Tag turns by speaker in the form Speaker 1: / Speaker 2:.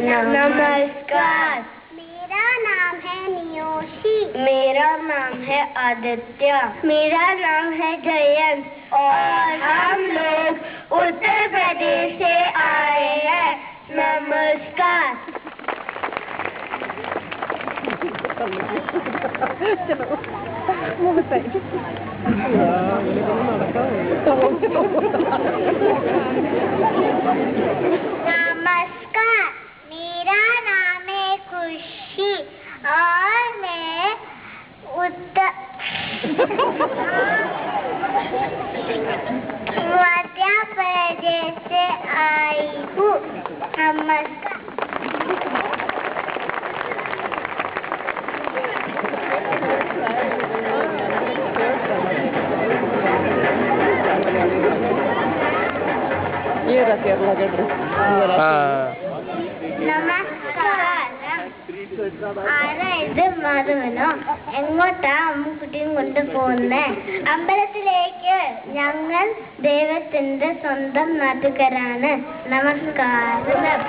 Speaker 1: नमस्कार। मेरा नाम है नियोशी। मेरा नाम है आदित्य। मेरा नाम है जयंत। और हम लोग उत्तर प्रदेश से आए हैं। नमस्कार। नमस्कार, मेरा नाम है खुशी और मैं मध्य प्रदेश से आई हूँ। नमस्कार। ആരാ ഇത് മാധവനോ? എങ്ങോട്ടാ അമ്മുക്കുട്ടിയും കൊണ്ട് പോകുന്നേ? അമ്പലത്തിലേക്ക്. ഞങ്ങൾ ദൈവത്തിന്റെ സ്വന്തം നാട്ടുകാരാണ്. നമസ്കാരം.